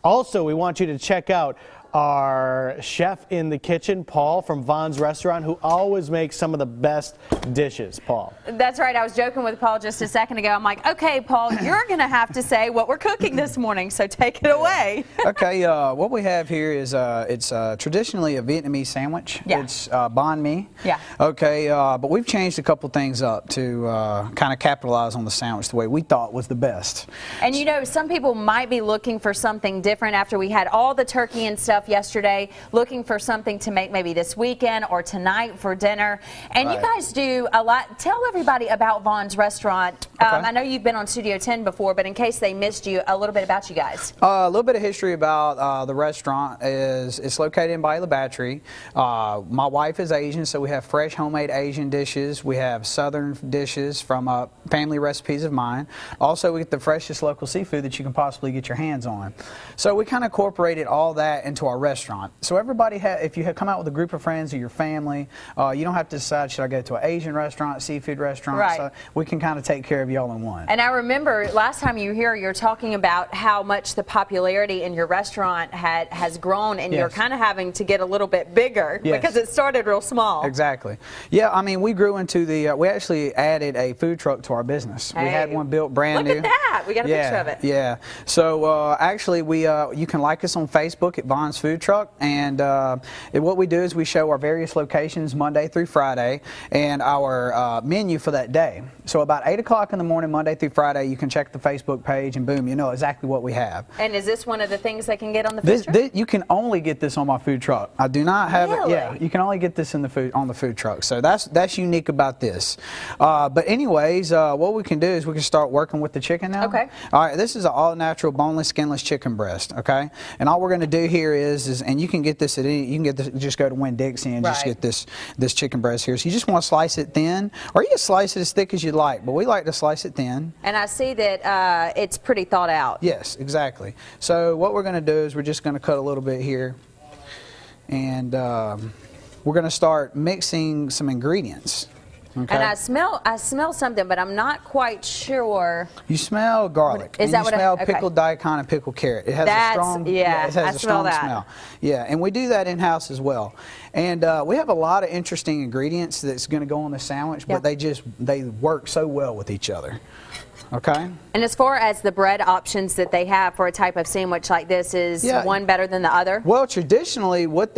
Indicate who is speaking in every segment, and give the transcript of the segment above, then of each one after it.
Speaker 1: Also, we want you to check out our chef in the kitchen, Paul from Vaughn's Restaurant, who always makes some of the best dishes. Paul.
Speaker 2: That's right. I was joking with Paul just a second ago. I'm like, okay, Paul, you're going to have to say what we're cooking this morning, so take it away.
Speaker 3: Okay, what we have here is it's traditionally a Vietnamese sandwich.
Speaker 2: Yeah.
Speaker 3: It's banh mi.
Speaker 2: Yeah.
Speaker 3: Okay, but we've changed a couple things up to kind of capitalize on the sandwich the way we thought was the best.
Speaker 2: And you know, some people might be looking for something different after we had all the turkey and stuff yesterday, looking for something to make maybe this weekend or tonight for dinner. And you guys do a lot. Tell everybody about Vaughn's Restaurant.
Speaker 3: Okay.
Speaker 2: I know you've been on Studio 10 before, but in case they missed you, a little bit about you guys.
Speaker 3: A little bit of history about the restaurant is it's located in Bayou La Batterie. My wife is Asian, so we have fresh homemade Asian dishes. We have southern dishes from family recipes of mine. Also, we get the freshest local seafood that you can possibly get your hands on. So we kind of incorporated all that into our restaurant. So everybody, if you have come out with a group of friends or your family, you don't have to decide, should I go to an Asian restaurant, seafood restaurant?
Speaker 2: Right.
Speaker 3: So we can kind of take care of you all in one.
Speaker 2: And I remember last time you were here, you're talking about how much the popularity in your restaurant has grown, and you're kind of having to get a little bit bigger because it started real small.
Speaker 3: Exactly. Yeah, I mean, we grew into the, we actually added a food truck to our business. We had one built brand new.
Speaker 2: Look at that. We got a picture of it.
Speaker 3: Yeah. So actually, you can like us on Facebook at Vaughn's Food Truck, and what we do is we show our various locations Monday through Friday and our menu for that day. So about 8 o'clock in the morning, Monday through Friday, you can check the Facebook page, and boom, you know exactly what we have.
Speaker 2: And is this one of the things they can get on the food truck?
Speaker 3: You can only get this on my food truck. I do not have it. Yeah, you can only get this on the food truck. So that's unique about this. But anyways, what we can do is we can start working with the chicken now.
Speaker 2: Okay.
Speaker 3: All right. This is an all-natural, boneless, skinless chicken breast. Okay. And all we're going to do here is and you can get this at any. You can get this. Just go to Winn-Dixie and just get this chicken breast here. So you just want to slice it thin, or you can slice it as thick as you like. But we like to slice it thin.
Speaker 2: And I see that it's pretty thought out.
Speaker 3: Yes, exactly. So what we're going to do is we're just going to cut a little bit here, and we're going to start mixing some ingredients. Okay.
Speaker 2: And I smell something, but I'm not quite sure.
Speaker 3: You smell garlic.
Speaker 2: Is that
Speaker 3: you smell pickled daikon and pickled carrot. It has a strong, it has a strong smell. Yeah, and we do that in house as well. And we have a lot of interesting ingredients that's going to go on the sandwich, but they work so well with each other. Okay.
Speaker 2: And as far as the bread options that they have for a type of sandwich like this, is one better than the other?
Speaker 3: Well, traditionally, what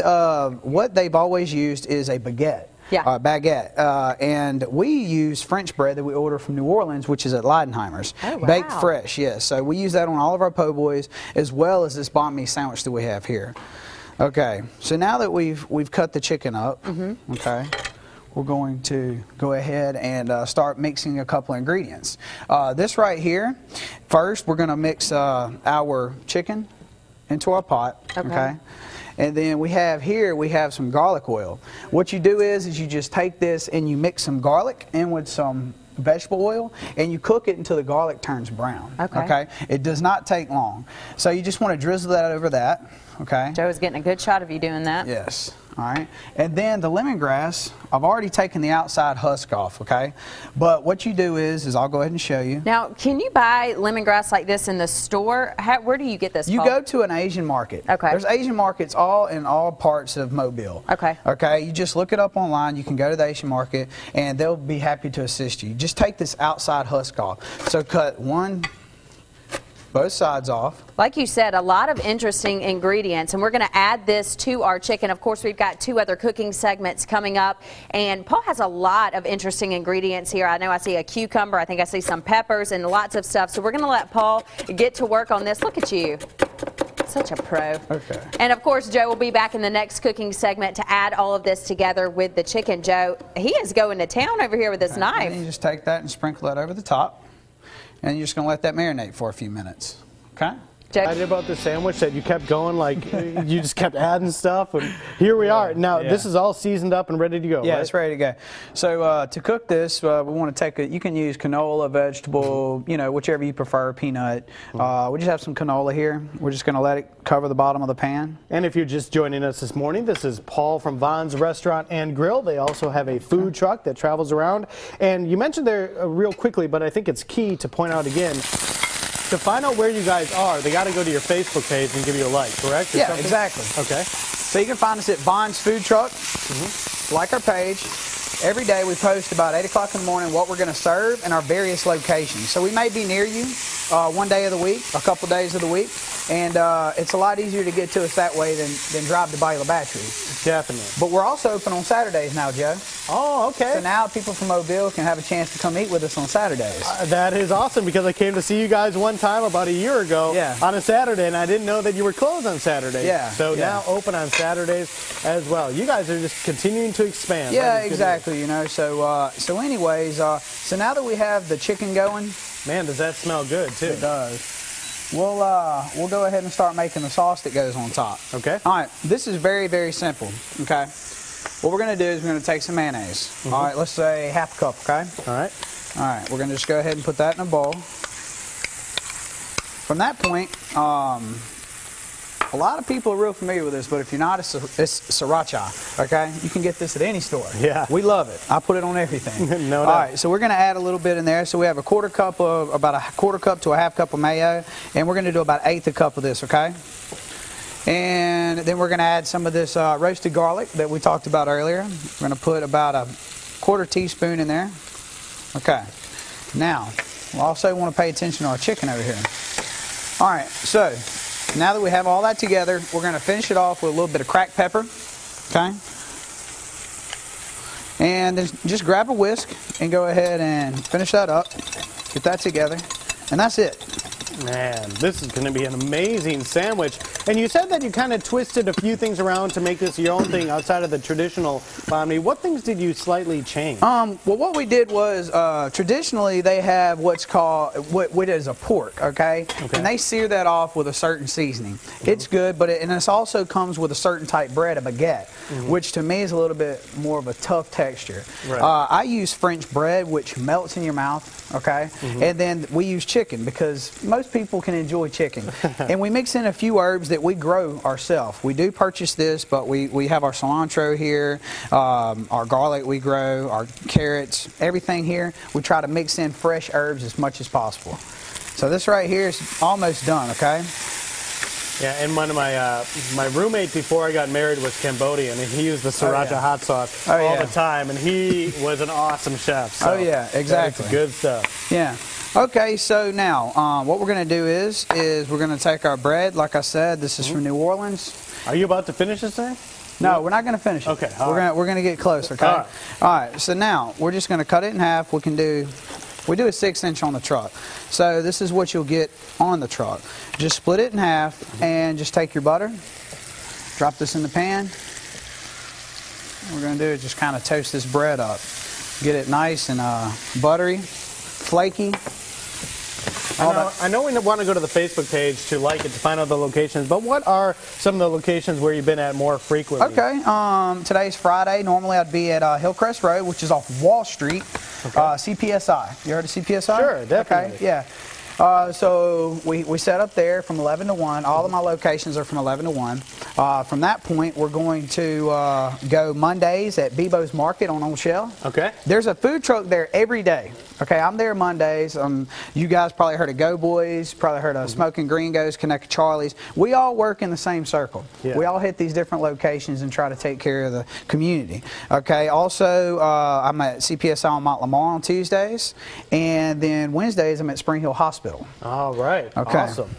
Speaker 3: they've always used is a baguette.
Speaker 2: Yeah.
Speaker 3: Baguette. And we use French bread that we order from New Orleans, which is at Leidenheimer's.
Speaker 2: Oh, wow.
Speaker 3: Baked fresh, yes. So we use that on all of our po' boys, as well as this banh mi sandwich that we have here. Okay. So now that we've cut the chicken up, okay, we're going to go ahead and start mixing a couple of ingredients. This right here, first we're going to mix our chicken into our pot. Okay. And then we have some garlic oil. What you do is you just take this and you mix some garlic in with some vegetable oil, and you cook it until the garlic turns brown. Okay. It does not take long. So you just want to drizzle that over that. Okay.
Speaker 2: Joe is getting a good shot of you doing that.
Speaker 3: Yes. All right. And then the lemongrass, I've already taken the outside husk off, okay? But what you do is I'll go ahead and show you.
Speaker 2: Now, can you buy lemongrass like this in the store? Where do you get this,
Speaker 3: You
Speaker 2: Paul?
Speaker 3: go to an Asian market.
Speaker 2: Okay.
Speaker 3: There's Asian markets in all parts of Mobile.
Speaker 2: Okay.
Speaker 3: Okay. You just look it up online. You can go to the Asian market, and they'll be happy to assist you. Just take this outside husk off. So cut both sides off.
Speaker 2: Like you said, a lot of interesting ingredients, and we're going to add this to our chicken. Of course, we've got 2 other cooking segments coming up, and Paul has a lot of interesting ingredients here. I know I see a cucumber, I think I see some peppers and lots of stuff, so we're going to let Paul get to work on this. Look at you. Such a pro.
Speaker 3: Okay.
Speaker 2: And of course, Joe will be back in the next cooking segment to add all of this together with the chicken. Joe, he is going to town over here with this knife.
Speaker 3: And you just take that and sprinkle that over the top. And you're just going to let that marinate for a few minutes. Okay?
Speaker 1: Excited about the sandwich that you kept going, like you just kept adding stuff, and here we are. Now this is all seasoned up and ready to go.
Speaker 3: Yeah,
Speaker 1: right?
Speaker 3: it's ready to go. So to cook this, we want to take you can use canola, vegetable, whichever you prefer, peanut. We just have some canola here. We're just going to let it cover the bottom of the pan.
Speaker 1: And if you're just joining us this morning, this is Paul from Vaughn's Restaurant and Grill. They also have a food truck that travels around. And you mentioned there real quickly, but I think it's key to point out again, to find out where you guys are, they got to go to your Facebook page and give you a like, correct?
Speaker 3: Yeah, exactly.
Speaker 1: Okay.
Speaker 3: So you can find us at Bond's Food Truck. Like our page. Every day we post about 8 o'clock in the morning what we're going to serve in our various locations. So we may be near you one day of the week, a couple days of the week, and it's a lot easier to get to us that way than drive to Beulah Battery.
Speaker 1: Definitely.
Speaker 3: But we're also open on Saturdays now, Joe.
Speaker 1: Oh, okay.
Speaker 3: So now people from Mobile can have a chance to come eat with us on Saturdays.
Speaker 1: That is awesome, because I came to see you guys one time about a year ago on a Saturday, and I didn't know that you were closed on Saturdays.
Speaker 3: Yeah.
Speaker 1: So now open on Saturdays as well. You guys are just continuing to expand.
Speaker 3: Yeah, exactly. You know, so anyways, so now that we have the chicken going,
Speaker 1: man, does that smell good too?
Speaker 3: It does. We'll go ahead and start making the sauce that goes on top.
Speaker 1: Okay.
Speaker 3: All right. This is very, very simple. Okay. What we're going to do is we're going to take some mayonnaise. All right. Let's say half a cup. Okay.
Speaker 1: All right.
Speaker 3: All right. We're going to just go ahead and put that in a bowl. From that point, a lot of people are real familiar with this, but if you're not, it's sriracha, okay? You can get this at any store.
Speaker 1: Yeah.
Speaker 3: We love it. I put it on everything.
Speaker 1: No doubt.
Speaker 3: All right, so we're going to add a little bit in there. So we have about a quarter cup to a half cup of mayo, and we're going to do about 1/8 a cup of this, okay? And then we're going to add some of this roasted garlic that we talked about earlier. We're going to put about a 1/4 teaspoon in there. Okay. Now, we also want to pay attention to our chicken over here. All right, so now that we have all that together, we're going to finish it off with a little bit of cracked pepper, okay? And then just grab a whisk and go ahead and finish that up. Get that together, and that's it.
Speaker 1: Man, this is going to be an amazing sandwich. And you said that you kind of twisted a few things around to make this your own thing outside of the traditional banh mi. What things did you slightly change?
Speaker 3: Well, what we did was traditionally they have what's called what is a pork, okay? And they sear that off with a certain seasoning. It's good, but it also comes with a certain type bread, a baguette, which to me is a little bit more of a tough texture.
Speaker 1: Right.
Speaker 3: I use French bread, which melts in your mouth, okay? And then we use chicken because most people can enjoy chicken. And we mix in a few herbs that we grow ourselves. We do purchase this, but we have our cilantro here, our garlic we grow, our carrots, everything here. We try to mix in fresh herbs as much as possible. So this right here is almost done, okay?
Speaker 1: Yeah, and one of my roommate before I got married was Cambodian, and he used the sriracha hot sauce all the time, and he was an awesome chef. So
Speaker 3: exactly.
Speaker 1: That's good stuff.
Speaker 3: Yeah. Okay, so now what we're going to do is we're going to take our bread. Like I said, this is from New Orleans.
Speaker 1: Are you about to finish this thing?
Speaker 3: No, we're not going to finish it.
Speaker 1: Okay.
Speaker 3: We're going to get close. Okay. All right. So now we're just going to cut it in half. We do a 6-inch on the truck. So this is what you'll get on the truck. Just split it in half and just take your butter, drop this in the pan. What we're going to do is just kind of toast this bread up, get it nice and buttery, flaky.
Speaker 1: I know we want to go to the Facebook page to like it, to find out the locations, but what are some of the locations where you've been at more frequently?
Speaker 3: Okay, today's Friday. Normally I'd be at Hillcrest Road, which is off Wall Street, CPSI. You heard of CPSI?
Speaker 1: Sure, definitely.
Speaker 3: Okay, yeah. So we set up there from 11 to 1. All of my locations are from 11 to 1. From that point, we're going to go Mondays at Bebo's Market on Old Shell.
Speaker 1: Okay.
Speaker 3: There's a food truck there every day. Okay, I'm there Mondays. You guys probably heard of Go Boys, probably heard of Smoking Gringos, Connect Charlie's. We all work in the same circle.
Speaker 1: Yeah.
Speaker 3: We all hit these different locations and try to take care of the community. Okay, also I'm at CPSI on Mont Lamar on Tuesdays, and then Wednesdays I'm at Spring Hill Hospital.
Speaker 1: All right.
Speaker 3: Okay.
Speaker 1: Awesome.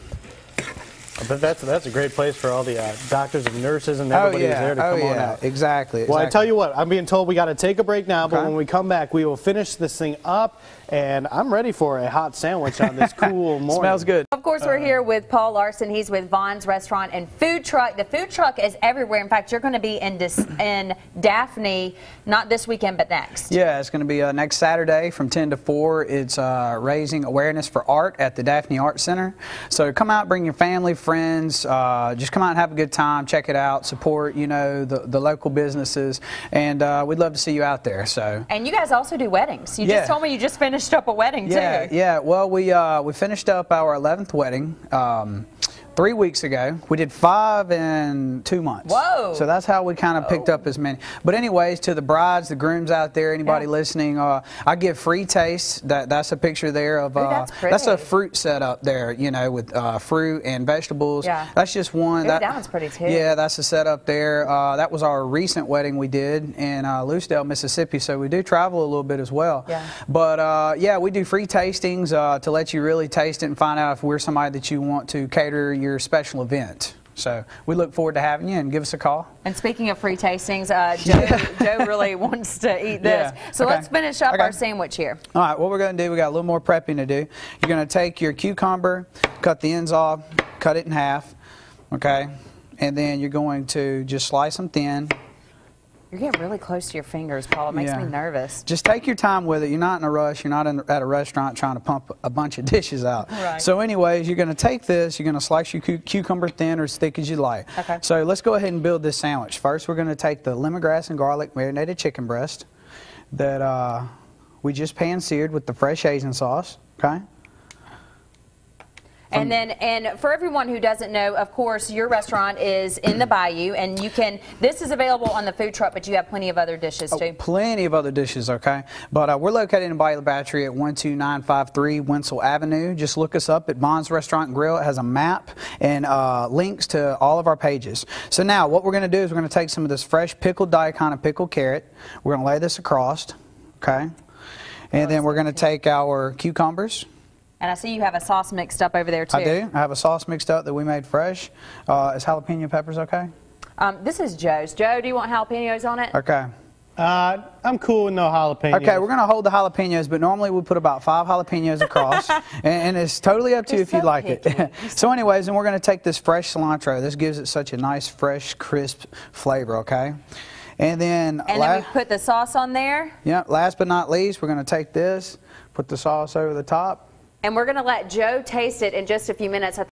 Speaker 1: But that's a great place for all the doctors and nurses and everybody who's there to come on out.
Speaker 3: Exactly.
Speaker 1: Well, I tell you what, I'm being told we got to take a break now, but
Speaker 3: Okay.
Speaker 1: when we come back, we will finish this thing up, and I'm ready for a hot sandwich on this cool morning.
Speaker 3: Smells good.
Speaker 2: Of course, we're here with Paul Larson. He's with Von's Restaurant and Food Truck. The food truck is everywhere. In fact, you're going to be in Daphne, not this weekend, but next.
Speaker 3: Yeah, it's going to be next Saturday from 10 to 4. It's raising awareness for art at the Daphne Art Center. So come out, bring your family, friends. Just come out and have a good time. Check it out. Support, the local businesses, and we'd love to see you out there. So.
Speaker 2: And you guys also do weddings. You just told me you just finished up a wedding too.
Speaker 3: Yeah. Well, we finished up our 11th wedding. 3 weeks ago. We did 5 in 2 months.
Speaker 2: Whoa.
Speaker 3: So that's how we kind of picked up as many. But anyways, to the brides, the grooms out there, anybody listening, I give free taste. That's a picture there of, that's a fruit setup there, you know, with fruit and vegetables. Yeah. That's just one.
Speaker 2: That one's pretty too.
Speaker 3: Yeah, that's a setup there. That was our recent wedding we did in Lucedale, Mississippi. So we do travel a little bit as well. Yeah. But yeah, we do free tastings to let you really taste it and find out if we're somebody that you want to cater your special event. So we look forward to having you, and give us a call.
Speaker 2: And speaking of free tastings, Joe really wants to eat this. Yeah. So let's finish up our sandwich here.
Speaker 3: All right, what we're going to do, we got a little more prepping to do. You're going to take your cucumber, cut the ends off, cut it in half, okay? And then you're going to just slice them thin.
Speaker 2: You're getting really close to your fingers, Paul. It makes me nervous. Just
Speaker 3: take your time with it. You're not in a rush. You're not at a restaurant trying to pump a bunch of dishes out.
Speaker 2: Right.
Speaker 3: So anyways, you're going to take this. You're going to slice your cucumber thin or as thick as you like.
Speaker 2: Okay.
Speaker 3: So let's go ahead and build this sandwich. First, we're going to take the lemongrass and garlic marinated chicken breast that we just pan-seared with the fresh Asian sauce. Okay.
Speaker 2: And then, and for everyone who doesn't know, of course, your restaurant is in the Bayou, and you can, this is available on the food truck, but you have plenty of other dishes too.
Speaker 3: Plenty of other dishes, okay? But we're located in Bayou La Battery at 12953 Winsell Avenue. Just look us up at Bond's Restaurant and Grill. It has a map and links to all of our pages. So now, what we're going to do is we're going to take some of this fresh pickled daikon and pickled carrot. We're going to lay this across, okay? And then we're going to take our cucumbers.
Speaker 2: And I see you have a sauce mixed up over there too.
Speaker 3: I do. I have a sauce mixed up that we made fresh. Is jalapeno peppers okay?
Speaker 2: This is Joe's. Joe, do you want jalapenos on it?
Speaker 3: Okay.
Speaker 1: I'm cool with no jalapenos.
Speaker 3: Okay, we're going to hold the jalapenos, but normally we put about 5 jalapenos across, and it's totally up to you if you'd like it. So anyways, and we're going to take this fresh cilantro. This gives it such a nice, fresh, crisp flavor, okay? And then
Speaker 2: we put the sauce on there?
Speaker 3: Yeah, last but not least, we're going to take this, put the sauce over the top.
Speaker 2: And we're going to let Joe taste it in just a few minutes.